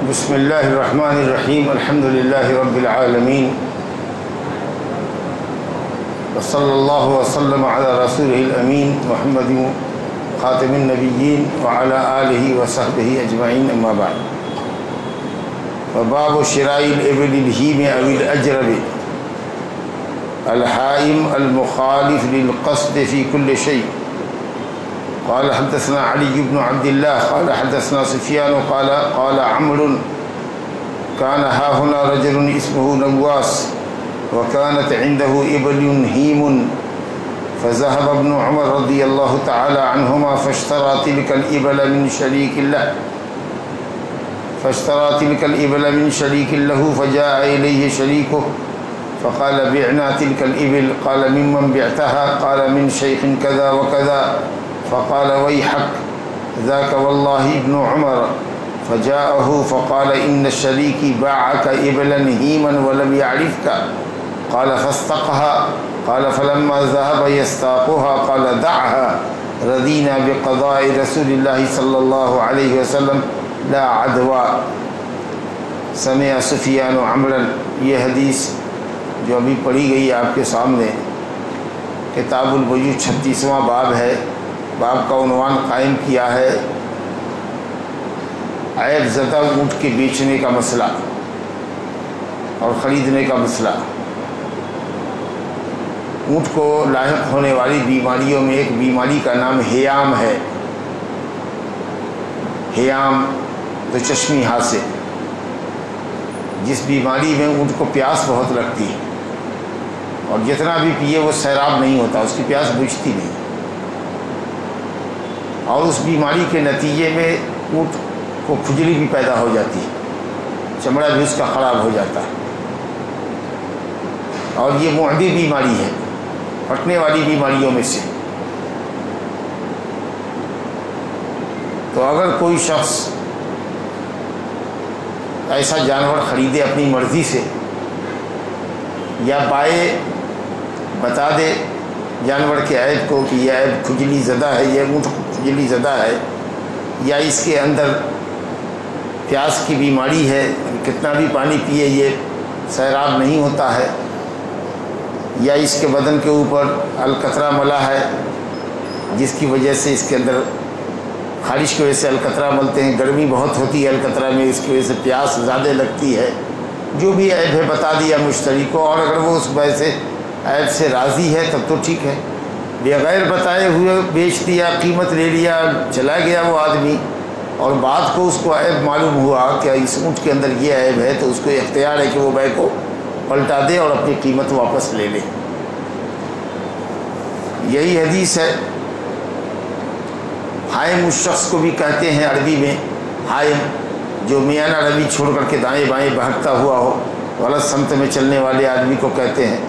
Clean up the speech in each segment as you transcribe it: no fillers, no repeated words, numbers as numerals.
بسم اللہ الرحمن الرحیم الحمد للہ رب العالمین وصلی اللہ وسلم علی رسولہ الامین محمد خاتم النبیین وعلی آلہ وصحبہ اجمعین اما بعد وباب شراء الابل الہیم او الاجرب الحائم المخالف للقصد في كل شيء. قال حدثنا علي بن عبد الله قال حدثنا سفيان قال عمرو كان ها هنا رجل اسمه نواس وكانت عنده إبل هيم فذهب ابن عمر رضي الله تعالى عنهما فاشترى تلك الإبل من شريك له فجاء إليه شريكه فقال بعنا تلك الإبل. قال ممن بعتها؟ قال من شيخ كذا وكذا. فقال ويحك ذاك والله ابن عمر. فجاءه فقال إن الشريك باعك إبلا هيما ولم يعرفك. قال فاستقها. قال فلما ذهب يستاقها قال دعها رضينا بقضاء رسول الله صلى الله عليه وسلم لا عدوى. سمع سفيان عمرا. یہ حدیث جو ابھی پڑھی گئی آپ کے سامنے کتاب البیوع 36واں باب ہے. باب کا عنوان قائم کیا ہے عیب زدہ اونٹ کے بیچنے کا مسئلہ اور خریدنے کا مسئلہ. اونٹ کو لاحق ہونے والی بیماریوں میں ایک بیماری کا نام ہیام ہے. ہیام تو چشمی ہاسے، جس بیماری میں اونٹ کو پیاس بہت لگتی ہے اور جتنا بھی پیے وہ سیراب نہیں ہوتا، اس کی پیاس بجھتی نہیں، اور اس بیماری کے نتیجے میں اونٹ کو کھجلی بھی پیدا ہو جاتی ہے، چمڑا بھی اس کا خراب ہو جاتا ہے، اور یہ معدی بیماری ہے، پھٹنے والی بیماریوں میں سے. تو اگر کوئی شخص ایسا جانور خریدے اپنی مرضی سے یا بائے بتا دے جانور کے عیب کو کہ یہ عیب کھجلی زدہ ہے، یہ اونٹ کھجلی زدہ ہے، یا اس کے اندر پیاس کی بیماری ہے، کتنا بھی پانی پیے یہ سیراب نہیں ہوتا ہے، یا اس کے بدن کے اوپر القطرہ ملا ہے جس کی وجہ سے اس کے اندر خارش کی وجہ سے القطرہ ملتے ہیں، گرمی بہت ہوتی ہے القطرہ میں، اس کی وجہ سے پیاس زیادہ لگتی ہے، جو بھی عیب ہے بتا دیا مشتری کو، اور اگر وہ اس وجہ سے عیب سے راضی ہے تب تو ٹھیک ہے. بغیر بتائے ہوئے بیچ دیا، قیمت لے لیا، چلا گیا وہ آدمی، اور بعد کو اس کو عیب معلوم ہوا کہ اس اونٹ کے اندر یہ عیب ہے، تو اس کو اختیار ہے کہ وہ بے کو پلٹا دے اور اپنی قیمت واپس لے لے. یہی حدیث ہے. حائم اس شخص کو بھی کہتے ہیں عربی میں، حائم جو میانہ روی چھوڑ کر کے دائیں بائیں بھٹکتا ہوا ہو، غلط سمت میں چلنے والے آدمی کو کہتے ہیں.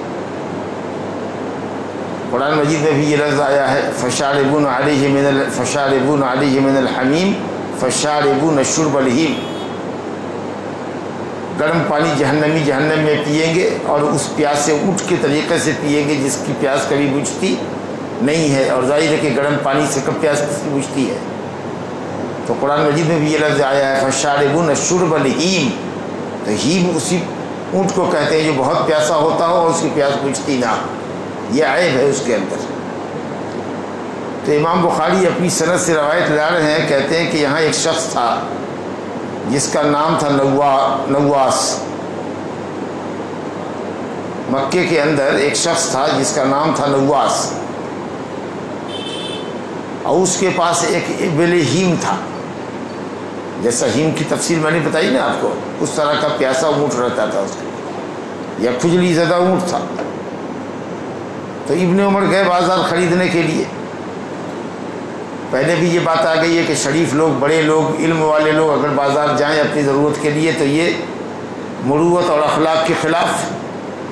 قرآن مجید میں بھی یہ لفظ آیا ہے فشاربون علیہ من الحمیم فشاربون شرب الہیم. گرم پانی جہنم میں پئیں گے اور اس پیاس سے اونٹ کے طریقے سے پئیں گے جس کی پیاس کبھی بجھتی نہیں ہے، اور ظاہر ہے کہ گرم پانی سے کب پیاس بجھتی ہے. تو قرآن مجید میں بھی یہ لفظ آیا ہے فشاربون شرب الہیم. تو ہیم اسی اونٹ کو کہتے ہیں جو بہت پیاسا ہوتا ہو اور اس کی پیاس بجھتی نہ، یہ عیب ہے اس کے اندر. تو امام بخاری اپنی سند سے روایت لا رہے ہیں، کہتے ہیں کہ یہاں ایک شخص تھا جس کا نام تھا نواس. مکے کے اندر ایک شخص تھا جس کا نام تھا نواس، اور اس کے پاس ایک ابل ہیم تھا. جیسا ہیم کی تفصیل میں نے بتائی نا آپ کو، اس طرح کا پیاسا اونٹ رہتا تھا اس کا، یا کھجلی زدہ اونٹ تھا. تو ابن عمر گئے بازار خریدنے کے لیے. پہلے بھی یہ بات آ گئی ہے کہ شریف لوگ، بڑے لوگ، علم والے لوگ اگر بازار جائیں اپنی ضرورت کے لیے تو یہ مروت اور اخلاق کے خلاف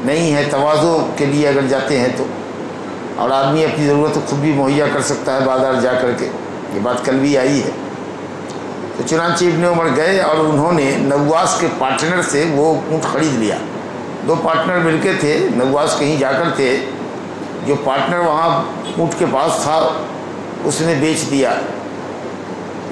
نہیں ہے. تواضع کے لیے اگر جاتے ہیں تو، اور آدمی اپنی ضرورت خود بھی مہیا کر سکتا ہے بازار جا کر کے، یہ بات کل بھی آئی ہے. تو چنانچہ ابن عمر گئے اور انہوں نے نواس کے پارٹنر سے وہ اونٹ خرید لیا. دو پارٹنر مل کے تھے، نواس کہیں جا کر تھے، جو پارٹنر وہاں اونٹ کے پاس تھا اس نے بیچ دیا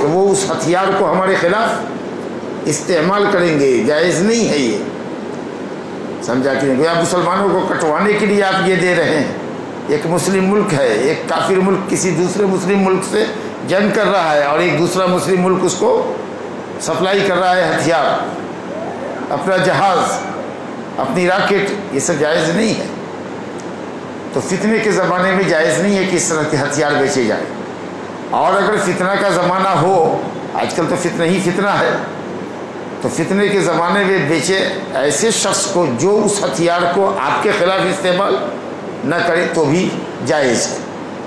کہ وہ اس ہتھیار کو ہمارے خلاف استعمال کریں گے، جائز نہیں ہے یہ، سمجھا کہ نہیں؟ آپ مسلمانوں کو کٹوانے کے لیے آپ یہ دے رہے ہیں، ایک مسلم ملک ہے، ایک کافر ملک کسی دوسرے مسلم ملک سے جنگ کر رہا ہے اور ایک دوسرا مسلم ملک اس کو سپلائی کر رہا ہے ہتھیار، اپنا جہاز، اپنی راکٹ، یہ سب جائز نہیں ہے۔ تو فتنے کے زمانے میں جائز نہیں ہے کہ اس طرح کے ہتھیار بیچے جائیں، اور اگر فتنہ کا زمانہ ہو، آج کل تو فتنہ ہی فتنہ ہے، تو فتنے کے زمانے میں بیچے ایسے شخص کو جو اس ہتھیار کو آپ کے خلاف استعمال نہ کرے تو بھی جائز ہے۔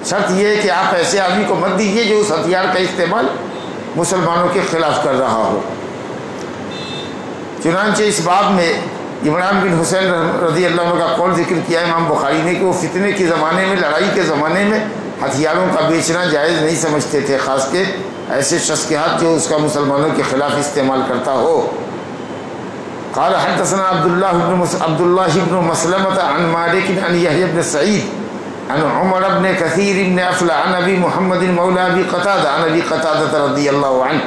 شرط یہ ہے کہ آپ ایسے آدمی کو مت دیجیے جو اس ہتھیار کا استعمال مسلمانوں کے خلاف کر رہا ہو۔ چنانچہ اس باب میں عمران بن حسین رضی اللہ عنہ کا قول ذکر کیا امام بخاری نے کہ وہ فتنے کے زمانے میں، لڑائی کے زمانے میں ہتھیاروں کا بیچنا جائز نہیں سمجھتے تھے، خاص کے ایسے شخص کے ہاتھ جو اس کا مسلمانوں کے خلاف استعمال کرتا ہو۔ قال حدثنا عبد الله بن مسلمة عن مالك عن يحيى بن سعيد عن عمر بن كثير بن أفلح عن أبي محمد مولى أبي قتادة عن أبي قتادة رضي الله عنه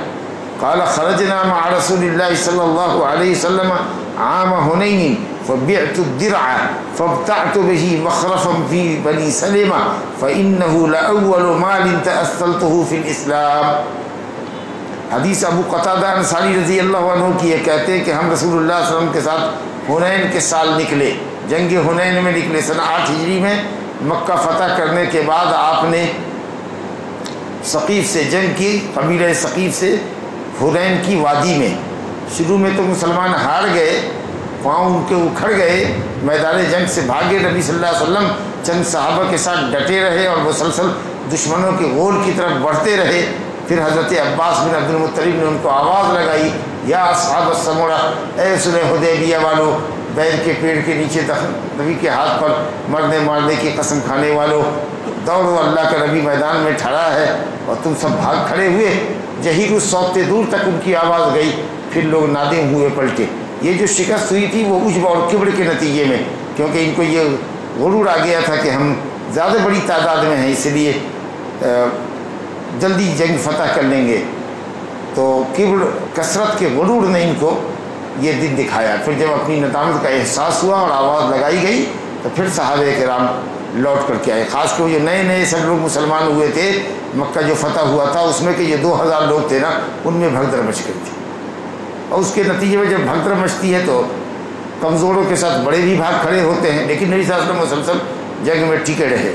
قال خرجنا مع رسول الله صلى الله عليه وسلم عام هنين فبعت الدرع فابتعت به مخرفا في بني سلمة فإنه لأول مال تأثلته في الإسلام۔ حدیث ابو قتادہ انصاری رضی اللہ عنہ کی یہ کہتے ہیں کہ ہم رسول اللہ صلی اللہ علیہ وسلم کے ساتھ حنین کے سال نکلے، جنگ حنین میں نکلے، سنہ 8 ہجری میں مکہ فتح کرنے کے بعد آپ نے ثقیف سے جنگ کی، قبیلہ ثقیف سے حنین کی وادی میں۔ شروع میں تو مسلمان ہار گئے، پاؤں ان کے اکھڑ گئے، میدان جنگ سے بھاگے، نبی صلی اللہ علیہ وسلم چند صحابہ کے ساتھ ڈٹے رہے اور مسلسل دشمنوں کے غول کی طرف بڑھتے رہے۔ پھر حضرت عباس بن عبد المطلب نے ان کو آواز لگائی، یا اصحاب السمرہ، اے صلح حدیبیہ والو، بیل کے پیڑ کے نیچے نبی کے ہاتھ پر مرنے مارنے کی قسم کھانے والو، دوڑو، اللہ کا نبی میدان میں کھڑا ہے اور تم سب بھاگ کھڑے ہوئے۔ جہیر الصوت دور تک ان کی آواز گئی، پھر لوگ نادم ہوئے پلٹے۔ یہ جو شکست ہوئی تھی وہ عجب اور کبر کے نتیجے میں، کیونکہ ان کو یہ غرور آ گیا تھا کہ ہم زیادہ بڑی تعداد میں ہیں، اس لیے جلدی جنگ فتح کر لیں گے۔ تو کبر، کثرت کے غرور نے ان کو یہ دن دکھایا۔ پھر جب اپنی ندامت کا احساس ہوا اور آواز لگائی گئی تو پھر صحابہ کرام لوٹ کر کے آئے، خاص کر جو نئے نئے سب لوگ مسلمان ہوئے تھے، مکہ جو فتح ہوا تھا اس میں کہ یہ 2000 لوگ تھے نا، ان میں بھگدڑ مچ گئی تھی، اور اس کے نتیجے میں جب بھگدڑ مچتی ہے تو کمزوروں کے ساتھ بڑے بھی بھاگ کھڑے ہوتے ہیں، لیکن نبی صلی اللہ علیہ وسلم مسلسل جنگ میں ٹکے رہے۔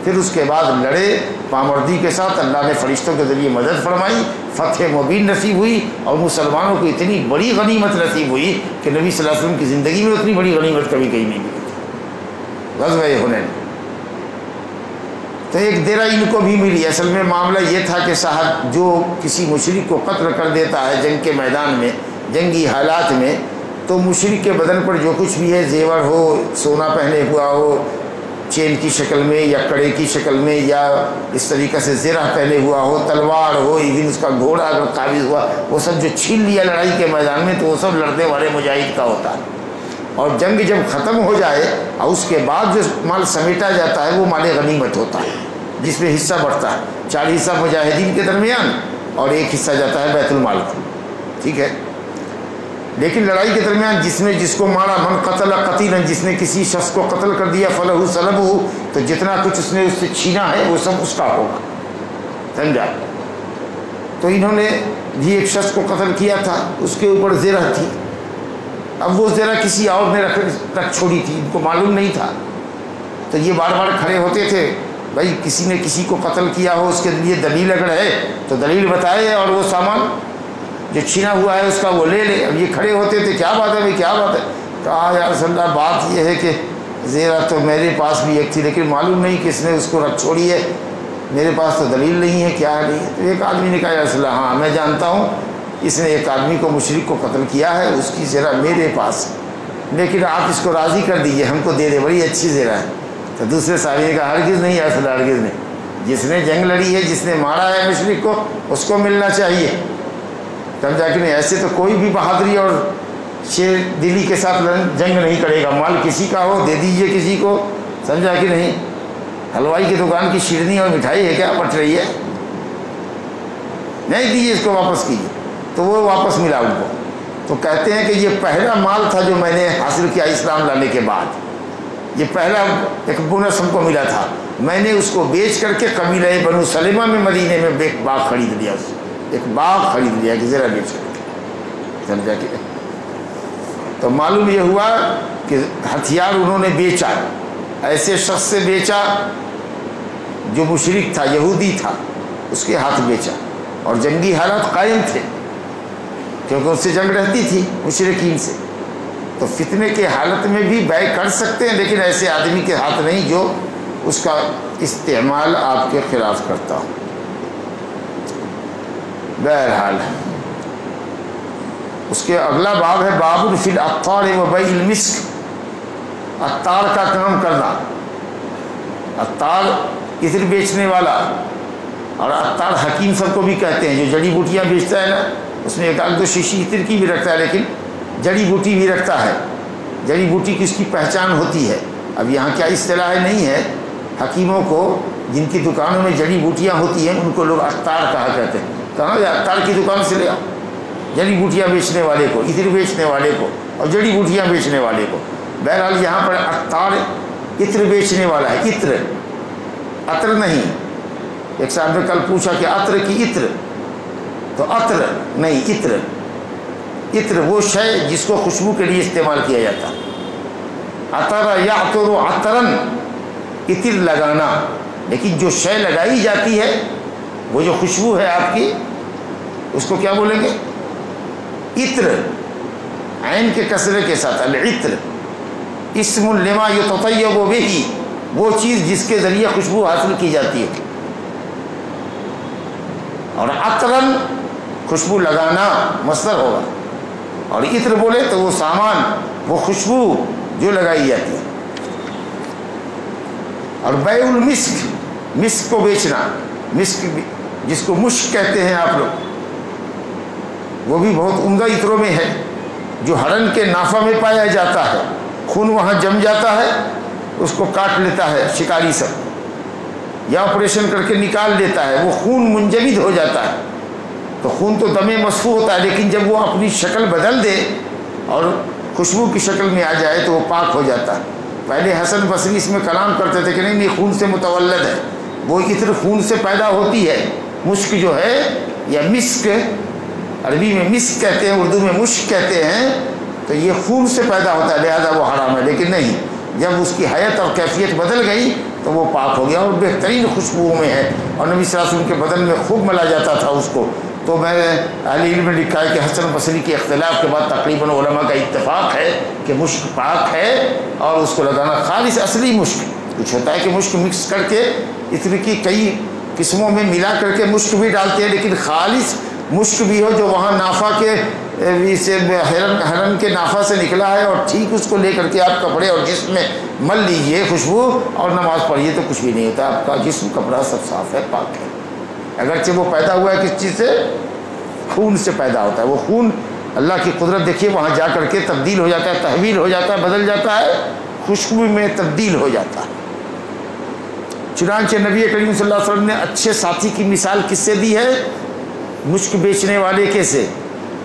پھر اس کے بعد لڑے پامردی کے ساتھ، اللہ نے فرشتوں کے ذریعے مدد فرمائی، فتح مبین نصیب ہوئی، اور مسلمانوں کو اتنی بڑی غنیمت نصیب ہوئی کہ نبی صلی اللہ علیہ وسلم کی زندگی میں اتنی بڑی غنیمت کبھی کہیں نہیں ملی تھی، غزوہ حنین۔ تو ایک درع ان کو بھی ملی۔ اصل میں معاملہ یہ تھا کہ صاحب جو کسی مشرک کو قتل کر دیتا ہے جنگ کے میدان میں، جنگی حالات میں، تو مشرک کے بدن پر جو کچھ بھی ہے، زیور ہو، سونا پہنے ہوا ہو چین کی شکل میں یا کڑے کی شکل میں، یا اس طریقے سے زرہ پہنے ہوا ہو، تلوار ہو، ایون اس کا گھوڑا اگر قابض ہوا، وہ سب جو چھین لیا لڑائی کے میدان میں تو وہ سب لڑنے والے مجاہد کا ہوتا ہے۔ اور جنگ جب ختم ہو جائے اور اس کے بعد جو مال سمیٹا جاتا ہے وہ مال غنیمت ہوتا ہے، جس میں حصہ بڑھتا ہے، 4 حصہ مجاہدین کے درمیان اور 1 حصہ جاتا ہے بیت المال کو، ٹھیک ہے۔ لیکن لڑائی کے درمیان جس نے جس کو مارا، من قتل قتیلا، جس نے کسی شخص کو قتل کر دیا، فلہ سلبہ، تو جتنا کچھ اس نے اس سے چھینا ہے وہ سب اس کا ہوگا، سمجھا۔ تو انہوں نے بھی ایک شخص کو قتل کیا تھا، اس کے اوپر زرہ تھی، اب وہ زرہ کسی اور نے رکھ چھوڑی تھی، ان کو معلوم نہیں تھا، تو یہ بار بار کھڑے ہوتے تھے، بھائی کسی نے کسی کو قتل کیا ہو، اس کے لیے دلیل اگر ہے تو دلیل بتائے، اور وہ سامان جو چھینا ہوا ہے اس کا وہ لے لے۔ اب یہ کھڑے ہوتے تھے، کیا بات ہے بھائی، کیا بات ہے؟ کہا یا رسول اللہ، بات یہ ہے کہ زیرہ تو میرے پاس بھی ایک تھی، لیکن معلوم نہیں کس نے اس کو رکھ چھوڑی ہے، میرے پاس تو دلیل نہیں ہے، کیا نہیں ہے؟ تو ایک آدمی نے کہا یا رسول اللہ، ہاں میں جانتا ہوں، اس نے ایک آدمی کو مشرک کو قتل کیا ہے، اس کی زیرہ میرے پاس ہے، لیکن آپ اس کو راضی کر دیجئے، ہم کو دے دے، بڑی اچھی زیرہ ہے۔ تو دوسرے صحابی نے کہا ہرگز نہیں یا رسول اللہ، ہرگز نہیں، جس نے جنگ لڑی ہے، جس نے مارا ہے مشرک کو، اس کو ملنا چاہیے، سمجھا کہ نہیں؟ ایسے تو کوئی بھی بہادری اور شیر دلی کے ساتھ جنگ نہیں کرے گا، مال کسی کا ہو دے دیجئے کسی کو، سمجھا کہ نہیں؟ حلوائی کی دکان کی شیرنی اور مٹھائی ہے کیا پٹ رہی ہے؟ نہیں دیجیے اس کو واپس کیجیے، تو وہ واپس ملا ان کو۔ تو کہتے ہیں کہ یہ پہلا مال تھا جو میں نے حاصل کیا اسلام لانے کے بعد، یہ پہلا ایک بونس ہم کو ملا تھا، میں نے اس کو بیچ کر کے قبیلہ بنو سلمہ میں مدینے میں ایک باغ خرید لیا، ایک باغ خرید لیا کہ ذرا بیچ کر کے سمجھا کہ۔ تو معلوم یہ ہوا کہ ہتھیار انہوں نے بیچا، ایسے شخص سے بیچا جو مشرک تھا، یہودی تھا، اس کے ہاتھ بیچا، اور جنگی حالات قائم تھے کیونکہ اس سے جنگ رہتی تھی مشرکین سے۔ تو فتنے کے حالت میں بھی بیع کر سکتے ہیں، لیکن ایسے آدمی کے ہاتھ نہیں جو اس کا استعمال آپ کے خلاف کرتا ہو۔ بہرحال اس کے اگلا باب ہے باب فی العطار و بیع المسک، عطار کا کام کرنا، عطار عطر بیچنے والا، اور عطار حکیم سب کو بھی کہتے ہیں، جو جڑی بوٹیاں بیچتا ہے نا، اس میں ایک آدھ دو شیشی عطر کی بھی رکھتا ہے، لیکن جڑی بوٹی بھی رکھتا ہے، جڑی بوٹی کی اس کی پہچان ہوتی ہے۔ اب یہاں کیا اصطلاح نہیں ہے، حکیموں کو جن کی دکانوں میں جڑی بوٹیاں ہوتی ہیں ان کو لوگ عطار کہا کرتے ہیں، کہاں گیا عطار کی دکان سے لے آؤ، جڑی بوٹیاں بیچنے والے کو، عطر بیچنے والے کو، اور جڑی بوٹیاں بیچنے والے کو۔ بہرحال یہاں پر عطار عطر بیچنے والا ہے، عطر نہیں۔ ایک صاحب نے کل پوچھا کہ عطر کی عطر، تو عطر نہیں، عطر وہ شے جس کو خوشبو کے لیے استعمال کیا جاتا، عطر یعطر عطرن، عطر لگانا، لیکن جو شے لگائی جاتی ہے وہ جو خوشبو ہے آپ کی، اس کو کیا بولیں گے؟ عطر، عین کے کسرے کے ساتھ، العطر اسم لما یتطیب بہ، وہ چیز جس کے ذریعے خوشبو حاصل کی جاتی ہے، اور عطرن خوشبو لگانا مصدر ہوگا، اور عطر بولے تو وہ سامان، وہ خوشبو جو لگائی جاتی ہے۔ اور بیع المسک، مسک کو بیچنا، مسک جس کو مشک کہتے ہیں آپ لوگ، وہ بھی بہت عمدہ عطروں میں ہے، جو ہرن کے نافہ میں پایا جاتا ہے، خون وہاں جم جاتا ہے، اس کو کاٹ لیتا ہے شکاری سب، یا آپریشن کر کے نکال لیتا ہے، وہ خون منجمد ہو جاتا ہے، تو خون تو دم مصفوح ہوتا ہے، لیکن جب وہ اپنی شکل بدل دے اور خوشبو کی شکل میں آ جائے تو وہ پاک ہو جاتا ہے۔ پہلے حسن بصری اس میں کلام کرتے تھے کہ نہیں خون سے متولد ہے، وہ عطر خون سے پیدا ہوتی ہے، مشک جو ہے یا مسک، عربی میں مسک کہتے ہیں، اردو میں مشک کہتے ہیں، تو یہ خون سے پیدا ہوتا ہے، لہذا وہ حرام ہے، لیکن نہیں، جب اس کی حیت اور کیفیت بدل گئی تو وہ پاک ہو گیا، اور بہترین خوشبوؤں میں ہے، اور نبی صلی اللہ علیہ وسلم کے بدن میں خوب ملا جاتا تھا اس کو۔ تو میں اہل علم نے لکھا ہے کہ حسن بصری کے اختلاف کے بعد تقریباً علماء کا اتفاق ہے کہ مشک پاک ہے، اور اس کو لگانا خالص اصلی مشک، کچھ ہوتا ہے کہ مشک مکس کر کے عطر کی کئی قسموں میں ملا کر کے مشک بھی ڈالتے ہیں، لیکن خالص مشک بھی ہو جو وہاں نافہ کے سے ہرن کے نافہ سے نکلا ہے، اور ٹھیک اس کو لے کر کے آپ کپڑے اور جسم میں مل لیجئے خوشبو اور نماز پڑھیے تو کچھ بھی نہیں ہوتا، آپ کا جسم کپڑا سب صاف ہے، پاک ہے، اگرچہ وہ پیدا ہوا ہے کس چیز سے؟ خون سے پیدا ہوتا ہے، وہ خون اللہ کی قدرت دیکھیے وہاں جا کر کے تبدیل ہو جاتا ہے، تحویل ہو جاتا ہے، بدل جاتا ہے، خوشبو میں تبدیل ہو جاتا ہے۔ چنانچہ نبی کریم صلی اللہ علیہ وسلم نے اچھے ساتھی کی مثال کس سے دی ہے؟ مشک بیچنے والے کے سے،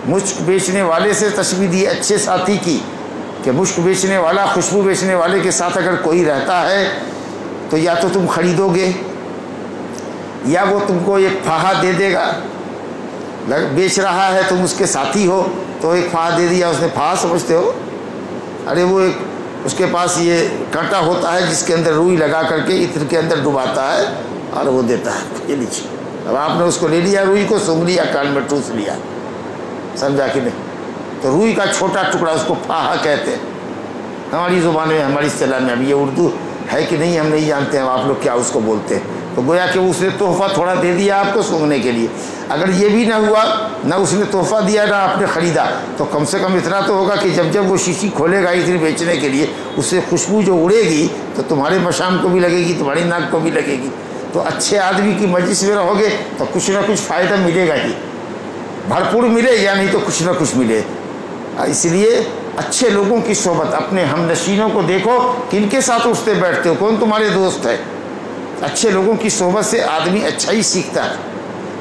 مشک بیچنے والے سے تشبیہ دی اچھے ساتھی کی، کہ مشک بیچنے والا، خوشبو بیچنے والے کے ساتھ اگر کوئی رہتا ہے تو یا تو تم خریدو گے یا وہ تم کو ایک پھاہا دے دے گا، بیچ رہا ہے تم اس کے ساتھی ہو تو ایک پھاہا دے دیا، اس نے پھاہا سمجھتے ہو؟ ارے وہ ایک اس کے پاس یہ کانٹا ہوتا ہے جس کے اندر روئی لگا کر کے عطر کے اندر ڈباتا ہے اور وہ دیتا ہے، یہ لیجیے۔ اب آپ نے اس کو لے لیا، روئی کو سونگھ لیا، کان میں ٹوس لیا، سمجھا کہ نہیں؟ تو روئی کا چھوٹا ٹکڑا اس کو پھاہا کہتے ہیں ہماری زبان میں، ہماری اصطلاح میں۔ اب یہ اردو ہے کہ نہیں ہم نہیں جانتے ہیں، آپ لوگ کیا اس کو بولتے ہیں، تو گویا کہ اس نے تحفہ تھوڑا دے دیا آپ کو سونگھنے کے لیے۔ اگر یہ بھی نہ ہوا، نہ اس نے تحفہ دیا نہ آپ نے خریدا، تو کم سے کم اتنا تو ہوگا کہ جب وہ شیشی کھولے گا عطر بیچنے کے لیے، اس سے خوشبو جو اڑے گی تو تمہارے مشام کو بھی لگے گی، تمہاری ناک کو بھی لگے گی۔ تو اچھے آدمی کی مجلس میں رہو گے تو کچھ نہ کچھ فائدہ ملے گا ہی، بھرپور ملے یا نہیں تو کچھ نہ کچھ ملے۔ اس لیے اچھے لوگوں کی صحبت، اپنے ہم نشینوں کو دیکھو کن کے ساتھ اٹھتے بیٹھتے ہو، کون تمہارے دوست ہے۔ اچھے لوگوں کی صحبت سے آدمی اچھا ہی سیکھتا ہے،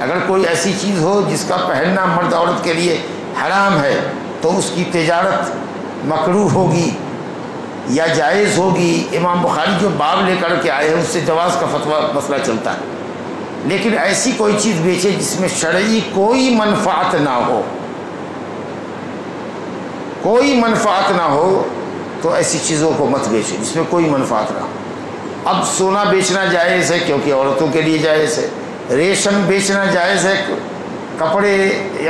اگر کوئی ایسی چیز ہو جس کا پہننا مرد عورت کے لیے حرام ہے تو اس کی تجارت مکروہ ہوگی یا جائز ہوگی. امام بخاری جو باب لے کر کے آئے ہیں اس سے جواز کا فتویٰ مسئلہ چلتا ہے. لیکن ایسی کوئی چیز بیچے جس میں شرعی کوئی منفعت نہ ہو، کوئی منفعت نہ ہو تو ایسی چیزوں کو مت بیچے جس میں کوئی منفعت نہ ہو. اب سونا بیچنا جائز ہے کیونکہ عورتوں کے لیے جائز ہے، ریشم بیچنا جائز ہے، کپڑے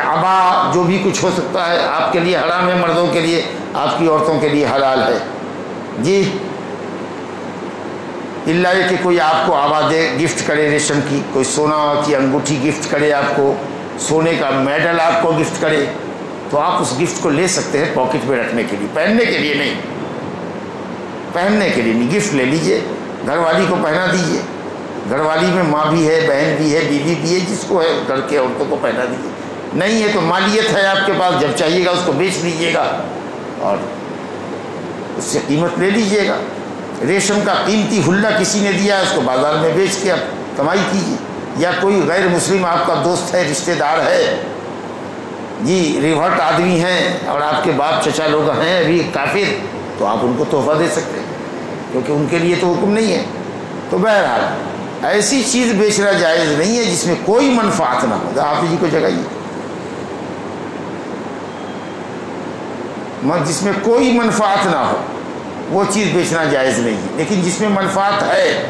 عبا جو بھی کچھ ہو سکتا ہے آپ کے لیے حرام ہے، مردوں کے لیے، آپ کی عورتوں کے لیے حلال ہے جی. اللہ یہ کہ کوئی آپ کو عبا دے، گفٹ کرے ریشم کی، کوئی سونا کی انگوٹھی گفٹ کرے آپ کو، سونے کا میڈل آپ کو گفٹ کرے تو آپ اس گفٹ کو لے سکتے ہیں پاکٹ میں رکھنے کے لیے، پہننے کے لیے نہیں، پہننے کے لیے نہیں. گفٹ لے لیجئے، گھر والی کو پہنا دیجئے. گھر والی میں ماں بھی ہے، بہن بھی ہے، بیوی بھی ہے، جس کو ہے گھر کے عورتوں کو پہنا دیجیے. نہیں ہے تو مالیت ہے آپ کے پاس، جب چاہیے گا اس کو بیچ لیجیے گا اور اس سے قیمت لے لیجیے گا. ریشم کا قیمتی حلہ کسی نے دیا ہے، اس کو بازار میں بیچ کے آپ کمائی کیجیے. یا کوئی غیر مسلم آپ کا دوست ہے، رشتہ دار ہے جی، ریورٹ آدمی ہیں اور آپ کے باپ چچا لوگ ہیں ابھی کافر، تو آپ ان کو تحفہ دے سکتے ہیں کیونکہ ان کے لیے تو حکم نہیں ہے. تو بہرحال ایسی چیز بیچنا جائز نہیں ہے جس میں کوئی منفعت نہ ہو. آپ جی کو جگائیے، جس میں کوئی منفعت نہ ہو وہ چیز بیچنا جائز نہیں ہے. لیکن جس میں منفعت ہے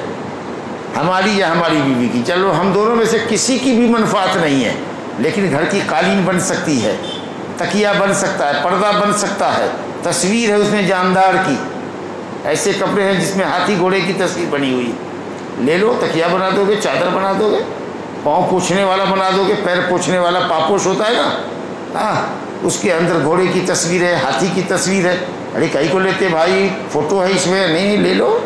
ہماری یا ہماری بیوی کی، چلو ہم دونوں میں سے کسی کی بھی منفعت نہیں ہے، لیکن گھر کی قالین بن سکتی ہے، تکیہ بن سکتا ہے، پردہ بن سکتا ہے، تصویر ہے اس میں جاندار کی. ایسے کپڑے ہیں جس میں ہاتھی گھوڑے کی تصویر بنی ہوئی، لے لو، تکیہ بنا دو گے، چادر بنا دو گے، پاؤں پوچھنے والا بنا دو گے، پیر پوچھنے والا پاپوش ہوتا ہے نا، ہاں اس کے اندر گھوڑے کی تصویر ہے، ہاتھی کی تصویر ہے. ارے کئی کو لیتے بھائی، فوٹو ہے اس میں، نہیں لے لو،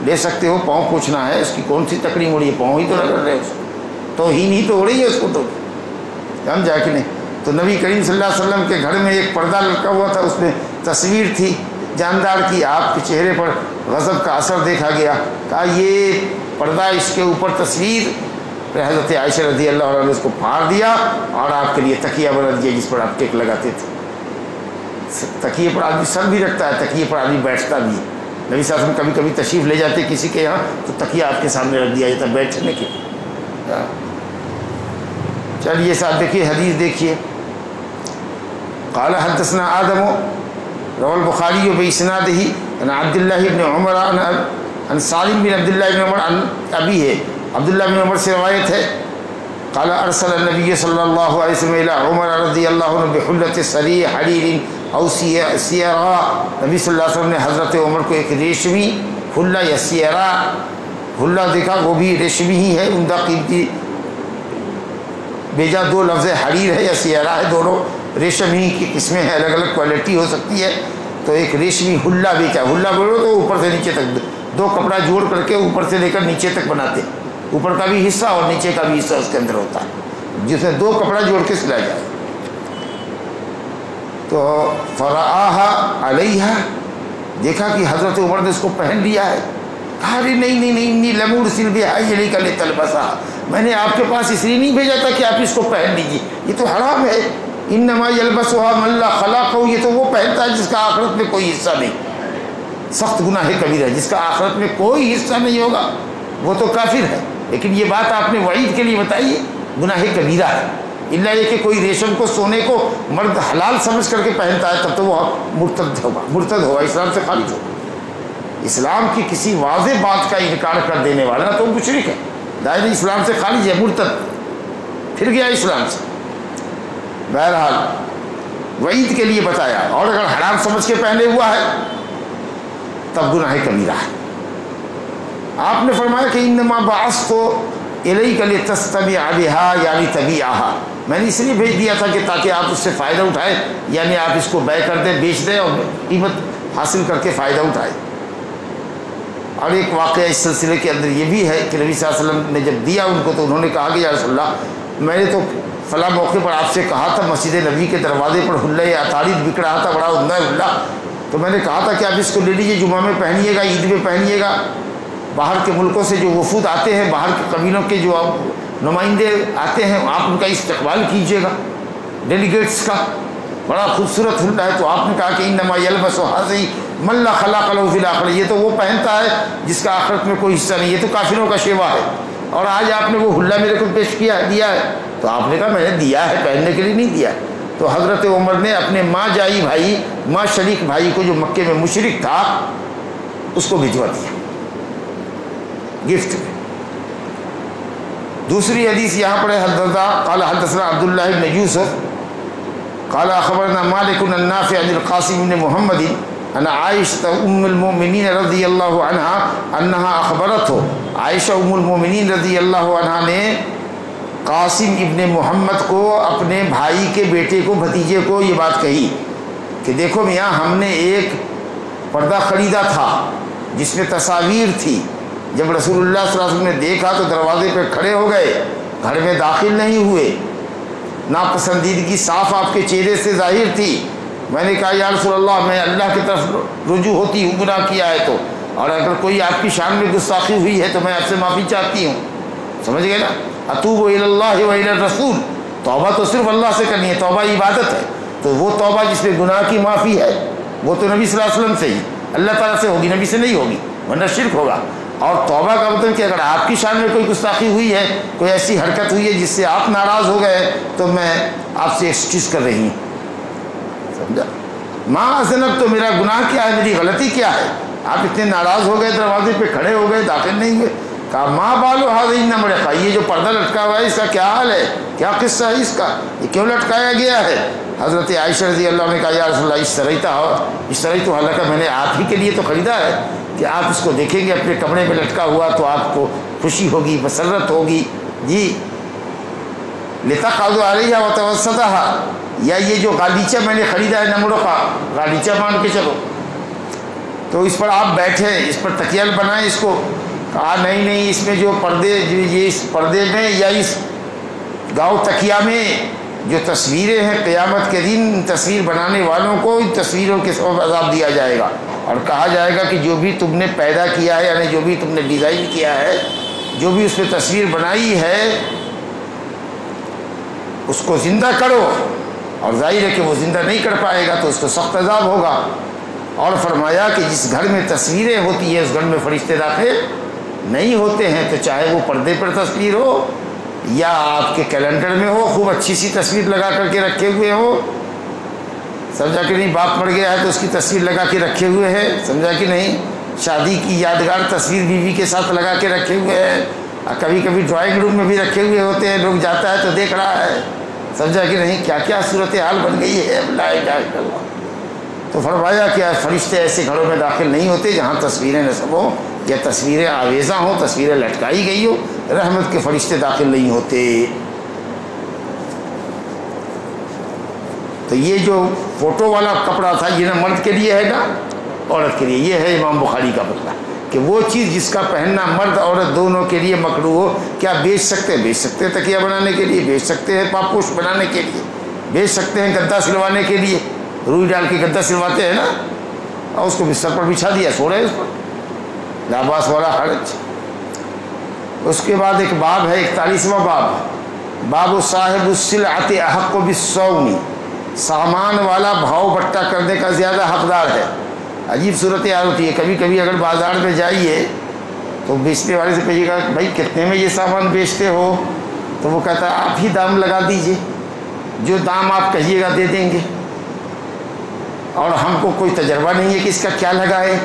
لے سکتے ہو. پاؤں پوچھنا ہے، اس کی کون سی تکڑی ہو رہی ہے، پاؤں ہی تو نہ کر رہے اس تو ہی نہیں تو ہو رہی ہے اس فوٹو کی، ہم جا کے نہیں. تو نبی کریم صلی اللہ علیہ وسلم کے گھر میں ایک پردہ لٹکا ہوا تھا، اس میں تصویر تھی جاندار کی. آپ کے چہرے پر غضب کا اثر دیکھا گیا، کہا یہ پردہ، اس کے اوپر تصویر. پھر حضرت عائشہ رضی اللہ عنہ نے اس کو پھاڑ دیا اور آپ کے لیے تکیہ بنا دیا جس پر آپ ٹیک لگاتے تھے. تکیے پر آدمی سر بھی رکھتا ہے، تکیے پر آدمی بیٹھتا بھی ہے. نبی صلی اللہ علیہ وسلم کبھی کبھی تشریف لے جاتے کسی کے یہاں تو تکیہ آپ کے سامنے رکھ دیا جاتا بیٹھنے کے. چلیے صاحب دیکھیے حدیث دیکھیے. قال حدثنا آدم روى البخاری بإسناده عن عبد الله بن عمر عن سالم بن عبد الله بن عمر عن أبيه عبداللہ بن عمر سے روایت ہے. قال ارسل النبی صلی اللہ علیہ وسلم الى عمر رضی اللہ عنہ بحلة سری حریر او سیرا. نبی صلی اللہ علیہ وسلم نے حضرت عمر کو ایک ریشمی حلہ یا سیرا حلہ دیکھا، وہ بھی ریشمی ہی ہے، عمدہ قیمتی بیجا. دو لفظ حریر ہے یا سیرا ہے، دونوں ریشم ہی کی قسمیں ہیں، الگ الگ کوالٹی ہو سکتی ہے. تو ایک ریشمی حلہ بیچا. حلہ بولو تو اوپر سے نیچے تک دو کپڑا جوڑ کر کے اوپر سے لے کر نیچے تک بناتے، اوپر کا بھی حصہ اور نیچے کا بھی حصہ اس کے اندر ہوتا ہے، جس میں دو کپڑا جوڑ کے سلا جائے. تو فرآہا علیہا، دیکھا کہ حضرت عمر نے اس کو پہن لیا ہے. کہا ارے نہیں نہیں نہیں، انی لم ارسل بہا الیک لتلبسھا، میں نے آپ کے پاس اس لیے نہیں بھیجا تھا کہ آپ اس کو پہن لیجیے، یہ تو حرام ہے. انما یلبسھا من لا خلاق، یہ تو وہ پہنتا ہے جس کا آخرت میں کوئی حصہ نہیں. سخت گناہ کبیرہ ہے، جس کا آخرت میں کوئی حصہ نہیں ہوگا وہ تو کافر ہے. لیکن یہ بات آپ نے وعید کے لیے بتائی ہے، گناہ کبیرہ ہے. اللہ یہ کہ کوئی ریشم کو، سونے کو مرد حلال سمجھ کر کے پہنتا ہے تب تو وہ مرتد ہوگا، اسلام سے خارج ہوگا. اسلام کی کسی واضح بات کا انکار کر دینے والا تو مشرک ہے، دائرہ اسلام سے خارج ہے، مرتد، پھر گیا اسلام سے. بہرحال وعید کے لیے بتایا، اور اگر حرام سمجھ کے پہنے ہوا ہے تب گناہ کبیرہ ہے. آپ نے فرمایا کہ انما بعثت الیک لتستمع بها یعنی تبیعها، میں نے اس لیے بھیج دیا تھا کہ تاکہ آپ اس سے فائدہ اٹھائیں، یعنی آپ اس کو بیع کر دیں، بیچ دیں اور قیمت حاصل کر کے فائدہ اٹھائیں. اور ایک واقعہ اس سلسلے کے اندر یہ بھی ہے کہ نبی صلی اللہ علیہ وسلم نے جب دیا ان کو تو انہوں نے کہا کہ یا رسول اللہ، میں نے تو فلاں موقع پر آپ سے کہا تھا، مسجد نبی کے دروازے پر حلہ عطارد بک رہا تھا، بڑا عمدہ حلہ، تو میں نے کہا تھا کہ آپ اس کو لے لیجیے، جمعہ میں پہنیے گا، عید میں پہنیے گا. باہر کے ملکوں سے جو وفود آتے ہیں، باہر کے قبیلوں کے جو نمائندے آتے ہیں، آپ ان کا استقبال کیجیے گا، ڈیلیگیٹس کا، بڑا خوبصورت ہنڈا ہے۔ تو آپ نے کہا کہ انما یلبس ہذی من لا خلاق له فی الاخرہ، یہ تو وہ پہنتا ہے جس کا آخرت میں کوئی حصہ نہیں، یہ تو کافروں کا شیوا ہے، اور آج آپ نے وہ ہلا میرے کو پیش دیا ہے۔ تو آپ نے کہا میں نے دیا ہے، پہننے کے لیے نہیں دیا۔ تو حضرت عمر نے اپنے ماں جائی بھائی، ماں شریک بھائی کو جو مکے میں مشرک تھا اس کو بھجوا دیا گفٹ میں۔ دوسری حدیث یہاں پر ہے، حدثنا قال حدثنا عبداللہ بن یوسف قال اخبرنا مالک النافع عن القاسم بن محمد ان عائشہ ام المؤمنین رضی اللہ عنہا انہا اخبرته، عائشہ ام المؤمنین رضی اللہ عنہا نے قاسم ابن محمد کو، اپنے بھائی کے بیٹے کو، بھتیجے کو یہ بات کہی کہ دیکھو میاں، ہم نے ایک پردہ خریدا تھا جس میں تصاویر تھی، جب رسول اللہ صلی اللہ علیہ وسلم نے دیکھا تو دروازے پہ کھڑے ہو گئے، گھر میں داخل نہیں ہوئے، ناپسندیدگی صاف آپ کے چہرے سے ظاہر تھی۔ میں نے کہا یا رسول اللہ، میں اللہ کی طرف رجوع ہوتی ہوں گناہ کیا ہے تو، اور اگر کوئی آپ کی شان میں گستاخی ہوئی ہے تو میں آپ سے معافی چاہتی ہوں، سمجھ گئے نا؟ اتوب الی اللہ و الی الرسول، توبہ تو صرف اللہ سے کرنی ہے، توبہ عبادت ہے، تو وہ توبہ جس میں گناہ کی معافی ہے وہ تو نبی صلی اللہ علیہ وسلم سے ہی، اللہ تعالیٰ سے ہوگی، نبی سے نہیں ہوگی، ورنہ شرک ہوگا۔ اور توبہ کا مطلب کہ اگر آپ کی شان میں کوئی گستاخی ہوئی ہے، کوئی ایسی حرکت ہوئی ہے جس سے آپ ناراض ہو گئے، تو میں آپ سے ایکسکیوز کر رہی ہوں، سمجھا؟ ماں ذنب، تو میرا گناہ کیا ہے، میری غلطی کیا ہے؟ آپ اتنے ناراض ہو گئے، دروازے پہ کھڑے ہو گئے، داخل نہیں ہوئے۔ کہا ماں بالو حاضر نہ بڑے خا، یہ جو پردہ لٹکا ہوا ہے اس کا کیا حال ہے، کیا قصہ ہے اس کا، یہ کیوں لٹکایا گیا ہے؟ حضرت عائشہ رضی اللہ عنہ نے کہا یا رسول اللہ اشتریت تو، حالانکہ میں نے آپ ہی کے لیے تو خریدا ہے کہ آپ اس کو دیکھیں گے اپنے کمرے میں لٹکا ہوا تو آپ کو خوشی ہوگی، مسرت ہوگی، جی لتقعدوا علیہ وتوسطها، یا یہ جو غالیچہ میں نے خریدا ہے نمرو کا غالیچہ مان کے چلو، تو اس پر آپ بیٹھیں، اس پر تکیہ بنائیں اس کو۔ کہا نہیں نہیں، اس میں جو پردے، یہ اس پردے میں یا اس گاؤں تکیہ میں جو تصویریں ہیں، قیامت کے دن تصویر بنانے والوں کو ان تصویروں کے سبب عذاب دیا جائے گا، اور کہا جائے گا کہ جو بھی تم نے پیدا کیا ہے، یعنی جو بھی تم نے ڈیزائن کیا ہے، جو بھی اس پہ تصویر بنائی ہے، اس کو زندہ کرو، اور ظاہر ہے کہ وہ زندہ نہیں کر پائے گا تو اس کو سخت عذاب ہوگا۔ اور فرمایا کہ جس گھر میں تصویریں ہوتی ہیں اس گھر میں فرشتے داخل نہیں ہوتے ہیں، تو چاہے وہ پردے پر تصویر ہو یا آپ کے کیلنڈر میں ہو، خوب اچھی سی تصویر لگا کر کے رکھے ہوئے ہو، سمجھا کہ نہیں؟ باپ مر گیا ہے تو اس کی تصویر لگا کے رکھے ہوئے ہیں، سمجھا کہ نہیں؟ شادی کی یادگار تصویر بیوی کے ساتھ لگا کے رکھے ہوئے ہیں، کبھی کبھی ڈرائنگ روم میں بھی رکھے ہوئے ہوتے ہیں، لوگ جاتا ہے تو دیکھ رہا ہے، سمجھا کہ نہیں؟ کیا کیا صورتحال بن گئی ہے، لا الہ الا اللہ۔ تو فرمایا کہ فرشتے ایسے گھروں میں داخل نہیں ہوتے جہاں تصویریں نصب ہوں یا تصویریں آویزاں ہوں، تصویریں لٹکائی گئی ہو، رحمت کے فرشتے داخل نہیں ہوتے۔ تو یہ جو فوٹو والا کپڑا تھا یہ نہ مرد کے لیے ہے نا عورت کے لیے، یہ ہے امام بخاری کا فتویٰ کہ وہ چیز جس کا پہننا مرد عورت دونوں کے لیے مکروہ ہو، کیا بیچ سکتے ہیں؟ بیچ سکتے ہیں، تکیہ بنانے کے لیے بیچ سکتے ہیں، پاپوش بنانے کے لیے بیچ سکتے ہیں، گدا سلوانے کے لیے روئی ڈال کے گدا سلواتے ہیں نا، اور اس کو بستر پر بچھا دیا، سو رہے اس پر، لا باس ولا حرج۔ اس کے بعد ایک باب ہے، 41واں باب صاحب السلعۃ احق بالصوم، سامان والا بھاؤ بٹا کرنے کا زیادہ حقدار ہے۔ عجیب صورتحال ہوتی ہے، کبھی کبھی اگر بازار میں جائیے تو بیچنے والے سے کہیے گا بھائی کتنے میں یہ سامان بیچتے ہو، تو وہ کہتا ہے آپ ہی دام لگا دیجئے، جو دام آپ کہیے گا دے دیں گے، اور ہم کو کوئی تجربہ نہیں ہے کہ اس کا کیا لگائے،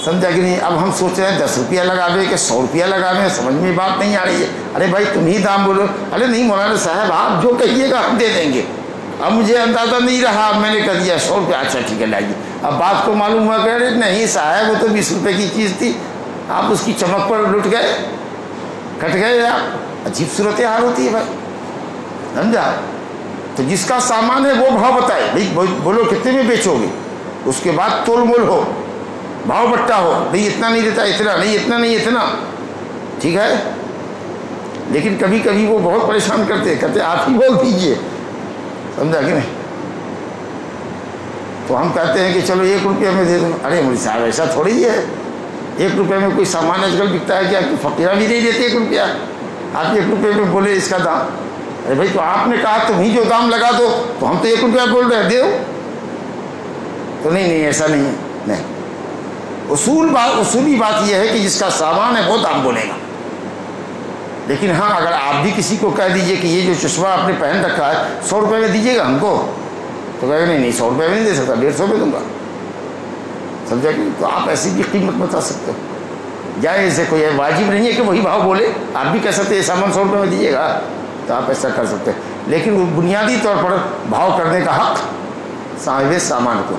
سمجھا کہ نہیں؟ اب ہم سوچ رہے ہیں 10 روپیہ لگاوے کہ 100 روپیہ لگاوے، سمجھ میں بات نہیں آ رہی ہے۔ ارے بھائی تم ہی دام بولو، ارے نہیں مولانا صاحب آپ جو کہیے گا ہم دے دیں گے، اب مجھے اندازہ نہیں رہا، اب میں نے کہہ دیا 100 روپیہ، اچھا ٹھیک ہے لائیے۔ اب بات کو معلوم ہوا کہ ارے نہیں صاحب وہ تو 20 روپے کی چیز تھی، آپ اس کی چمک پر لٹ گئے، کٹ گئے آپ۔ عجیب صورتحال ہوتی ہے بھائی، سمجھا؟ تو جس کا سامان ہے وہ بھاؤ بتائے، بھائی بولو کتنے میں بیچو گے، اس کے بعد تول مول ہو، بھاؤ بٹا ہو، بھائی اتنا نہیں دیتا، اتنا نہیں، اتنا نہیں، اتنا، ٹھیک ہے۔ لیکن کبھی کبھی وہ بہت پریشان کرتے، کہتے آپ ہی بول دیجئے، سمجھا کہ نہیں؟ تو ہم کہتے ہیں کہ چلو 1 روپیہ میں دے دوں، ارے مجھے صاحب ایسا تھوڑی ہے، 1 روپے میں کوئی سامان آج کل بکتا ہے کیا؟ فقیرہ بھی نہیں دیتے 1 روپیہ، آپ 1 روپے میں بولے اس کا دام. ارے بھائی تو آپ نے کہا تم ہی جو دام لگا دو تو ہم تو 1 روپیہ بول رہے ہیں دے دو. تو نہیں ایسا نہیں ہے. نہیں، اصولی بات یہ ہے کہ جس کا سامان ہے وہ دام بولے گا. لیکن ہاں اگر آپ بھی کسی کو کہہ دیجئے کہ یہ جو چشمہ آپ نے پہن رکھا ہے 100 روپے میں دیجیے گا ہم کو، تو کہے گا نہیں 100 روپے میں نہیں دے سکتا، 150 میں دوں گا. سمجھا کہ تو آپ ایسی بھی قیمت بتا سکتے ہو. جائز ہے، کوئی واجب نہیں ہے کہ وہی بھاؤ بولے. آپ بھی کہہ سکتے ہیں یہ سامان 100 روپے میں دیجیے گا، تو آپ ایسا کر سکتے ہیں. لیکن وہ بنیادی طور پر بھاؤ کرنے کا حق صاحب سامان کو.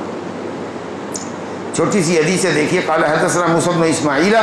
چھوٹی سی حدیث ہے، دیکھیے. قال حدثنا موسى بن اسماعیل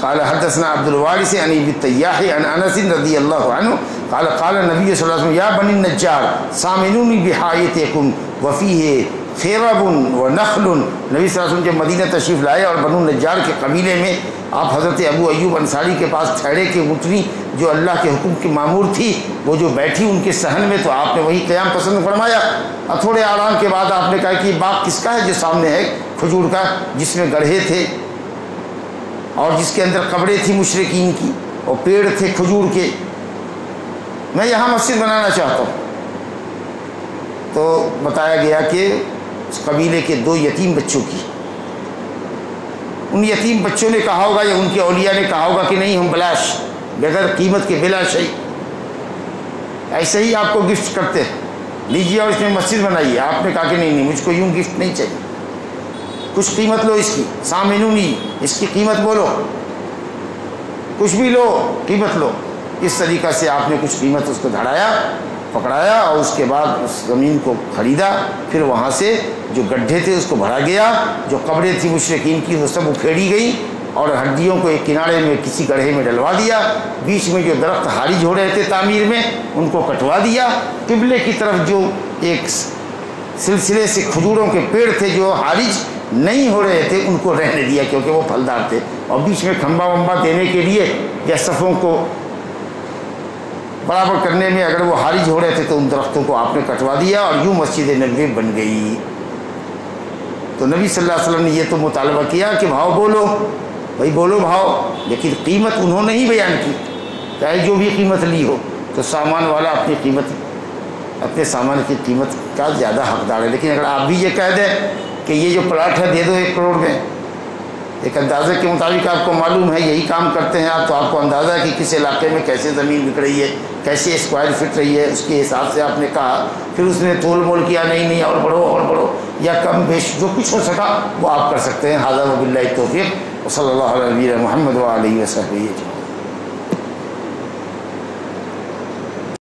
قال حدثنا عبد الوارث عن ابي التياح عن انس رضی اللہ عنہ قال قال النبي صلی اللہ علیہ وسلم یا بني النجار سامنوني بحائطكم وفيه خرب ونخل. نبی صلی اللہ علیہ وسلم جب مدینہ تشریف لائے اور بنو النجار کے قبیلے میں آپ حضرت ابو ایوب انصاری کے پاس ٹھہرے کہ اونٹنی جو اللہ کے حکم کی معمور تھی وہ جو بیٹھی ان کے صحن میں، تو آپ نے وہی قیام پسند فرمایا. اور تھوڑے آرام کے بعد آپ نے کہا کہ یہ باغ کس کا ہے جو سامنے ہے کھجور کا، جس میں گڑھے تھے اور جس کے اندر قبریں تھیں مشرکین کی اور پیڑ تھے کھجور کے، میں یہاں مسجد بنانا چاہتا ہوں. تو بتایا گیا کہ اس قبیلے کے 2 یتیم بچوں کی. ان یتیم بچوں نے کہا ہوگا یا ان کے اولیاء نے کہا ہوگا کہ نہیں ہم بلاش، بغیر قیمت کے بلا شیء ایسے ہی آپ کو گفٹ کرتے ہیں، لیجیے اور اس میں مسجد بنائیے. آپ نے کہا کہ نہیں مجھ کو یوں گفٹ نہیں چاہیے، کچھ قیمت لو اس کی. سامنونی، اس کی قیمت بولو، کچھ بھی لو قیمت لو. اس طریقہ سے آپ نے کچھ قیمت اس کو دھڑایا، پکڑایا اور اس کے بعد اس زمین کو خریدا. پھر وہاں سے جو گڈھے تھے اس کو بھرا گیا، جو قبریں تھیں مشرکین کی وہ سب اکھیڑی گئی اور ہڈیوں کو ایک کنارے میں کسی گڑھے میں ڈلوا دیا. بیچ میں جو درخت حارج ہو رہے تھے تعمیر میں ان کو کٹوا دیا. قبلے کی طرف جو ایک سلسلے سے کھجوروں کے پیڑ تھے جو حارج نہیں ہو رہے تھے ان کو رہنے دیا کیونکہ وہ پھلدار تھے. اور بیچ میں کھمبا ومبا دینے کے لیے یا صفوں کو برابر کرنے میں اگر وہ حارج ہو رہے تھے تو ان درختوں کو آپ نے کٹوا دیا اور یوں مسجد نبوی بن گئی. تو نبی صلی اللہ علیہ وسلم نے یہ تو مطالبہ کیا کہ بھاؤ بولو، بھائی بولو بھاؤ، لیکن قیمت انہوں نے ہی بیان کی. چاہے جو بھی قیمت لی ہو تو سامان والا اپنی قیمت، اپنے سامان کی قیمت کا زیادہ حقدار ہے. لیکن اگر آپ بھی یہ کہہ دیں کہ یہ جو پلاٹ ہے دے دو 1 کروڑ میں، ایک اندازے کے مطابق آپ کو معلوم ہے یہی کام کرتے ہیں آپ، تو آپ کو اندازہ ہے کہ کس علاقے میں کیسے زمین بک رہی ہے، کیسے اسکوائر فٹ رہی ہے، اس کے حساب سے آپ نے کہا. پھر اس نے تول مول کیا نہیں اور بڑھو یا کم بیش جو کچھ ہو سکا وہ آپ کر سکتے ہیں. ھذا وباللہ التوفیق وصلی اللہ علیہ محمد وآلہ وصحبہ.